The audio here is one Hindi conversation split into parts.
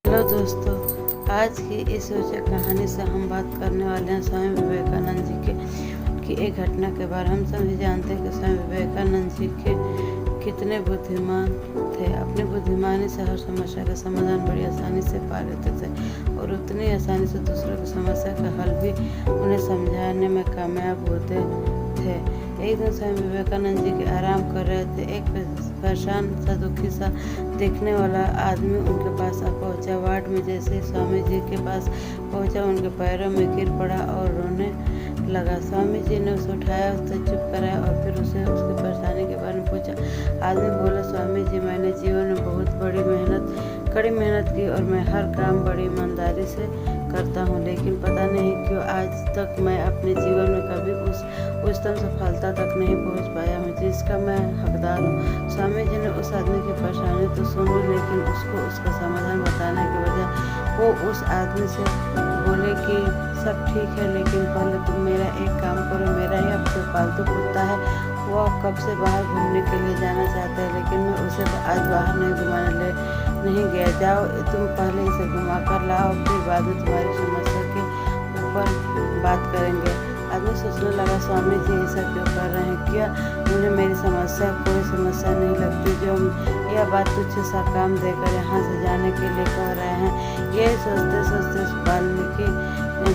हेलो दोस्तों, आज की इस रोचक कहानी से हम बात करने वाले हैं स्वामी विवेकानंद जी की एक घटना के बारे में। हम सभी जानते हैं कि स्वामी विवेकानंद जी के कितने बुद्धिमान थे। अपनी बुद्धिमानी से हर समस्या का समाधान बड़ी आसानी से पा लेते थे और उतनी आसानी से दूसरों की समस्या का हल भी उन्हें समझाने में कामयाब होते थे। एक दिन स्वामी विवेकानंद जी के आराम कर रहे थे। एक परेशान सा दुखी सा देखने वाला आदमी उनके पास आ पहुंचा। वार्ड में जैसे ही स्वामी जी के पास पहुंचा, उनके पैरों में गिर पड़ा और रोने लगा। स्वामी जी ने उसे उठाया, उसे चुप कराया और फिर उसे उसकी परेशानी के बारे में पूछा। आदमी बोला, स्वामी जी, मैंने जीवन में बहुत कड़ी मेहनत की और मैं हर काम बड़ी ईमानदारी से करता हूँ, लेकिन पता नहीं क्यों आज तक मैं अपने जीवन में कभी उस उच्चतम सफलता तक नहीं पहुँच पाया हूँ जिसका मैं हकदार हूँ। स्वामी जी ने उस आदमी की परेशानी तो सुनी, लेकिन उसको उसका समाधान बताने के बजाय वो उस आदमी से बोले कि सब ठीक है, लेकिन पहले तुम मेरा एक काम करो। मेरा ही अब जो पालतू कुत्ता है वो कब से बाहर घूमने के लिए जाना चाहता है, लेकिन मैं उसे आज बाहर नहीं गया। जाओ, तुम पहले इसे घुमा कर लाओ, फिर बाद में तुम्हारी समस्या के ऊपर बात करेंगे। आदमी सोचने लगा, स्वामी जी ऐसा क्यों कर रहे हैं? क्या उन्हें मेरी समस्या कोई समस्या नहीं लगती जो यह बात तुच्छ सा काम देकर यहाँ से जाने के लिए कह रहे हैं? ये सोचते सोचते वाल्मीकि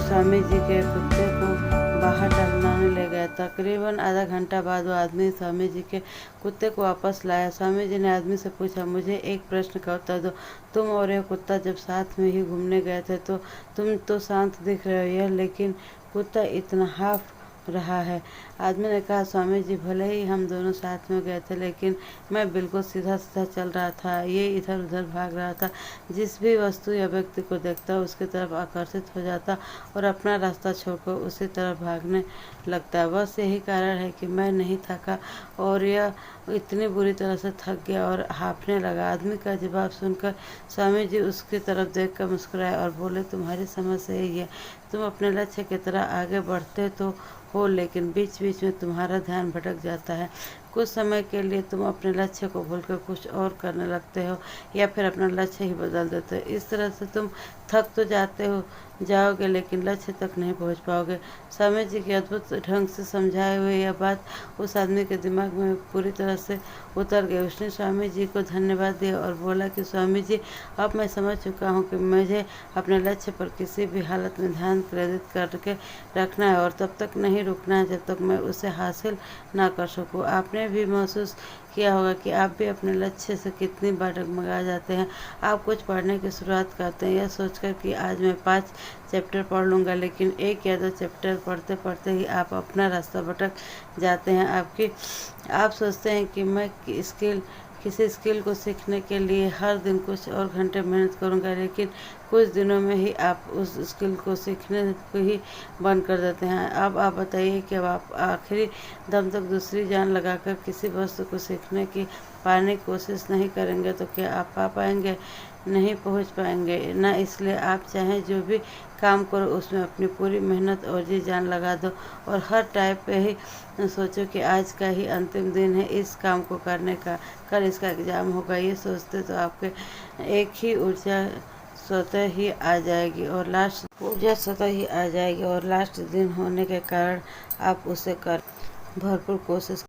स्वामी जी के कुत्ते को बाहर टहलाने ले गया। तकरीबन आधा घंटा बाद वो आदमी स्वामी जी के कुत्ते को वापस लाया। स्वामी जी ने आदमी से पूछा, मुझे एक प्रश्न का उत्तर दो। तुम और यह कुत्ता जब साथ में ही घूमने गए थे तो तुम तो शांत दिख रहे हो, यह लेकिन कुत्ता इतना हाफ रहा है। आदमी ने कहा, स्वामी जी, भले ही हम दोनों साथ में गए थे, लेकिन मैं बिल्कुल सीधा सीधा चल रहा था। ये इधर उधर भाग रहा था। जिस भी वस्तु या व्यक्ति को देखता उसकी तरफ आकर्षित हो जाता और अपना रास्ता छोड़कर उसी तरफ भागने लगता। बस यही कारण है कि मैं नहीं थका और यह इतनी बुरी तरह से थक गया और हाँफने लगा। आदमी का जवाब सुनकर स्वामी जी उसकी तरफ देखकर मुस्कुराए और बोले, तुम्हारी समस्या यही है। तुम अपने लक्ष्य की तरह आगे बढ़ते तो हो, लेकिन बीच बीच में तुम्हारा ध्यान भटक जाता है। कुछ समय के लिए तुम अपने लक्ष्य को भूलकर कुछ और करने लगते हो या फिर अपना लक्ष्य ही बदल देते हो। इस तरह से तुम थक तो जाओगे, लेकिन लक्ष्य तक नहीं पहुंच पाओगे। स्वामी जी के अद्भुत ढंग से समझाए हुए यह बात उस आदमी के दिमाग में पूरी तरह से उतर गई। उसने स्वामी जी को धन्यवाद दिया और बोला कि स्वामी जी, अब मैं समझ चुका हूँ कि मुझे अपने लक्ष्य पर किसी भी हालत में ध्यान केंद्रित करके रखना है और तब तक नहीं रुकना है जब तक मैं उसे हासिल ना कर सकूँ। आपने भी महसूस किया होगा कि आप भी अपने लक्ष्य से कितनी बार डगमगा जाते हैं। आप कुछ पढ़ने की शुरुआत करते हैं यह सोचकर कि आज मैं 5 चैप्टर पढ़ लूँगा, लेकिन 1 या 2 चैप्टर पढ़ते पढ़ते ही आप अपना रास्ता भटक जाते हैं। आप सोचते हैं कि मैं किसी स्किल को सीखने के लिए हर दिन कुछ और घंटे मेहनत करूंगा, लेकिन कुछ दिनों में ही आप उस स्किल को सीखने को ही बंद कर देते हैं। अब आप बताइए कि अब आप आखिरी दम तक दूसरी जान लगाकर किसी वस्तु को सीखने की पाने की कोशिश नहीं करेंगे तो क्या आप पा पाएंगे? नहीं पहुंच पाएंगे ना। इसलिए आप चाहे जो भी काम करो उसमें अपनी पूरी मेहनत और जी जान लगा दो और हर टाइप पे ही सोचो कि आज का ही अंतिम दिन है इस काम को करने का, कल इसका एग्ज़ाम होगा। ये सोचते तो आपके एक ही ऊर्जा स्वतः ही आ जाएगी और लास्ट दिन होने के कारण आप उसे कर भरपूर कोशिश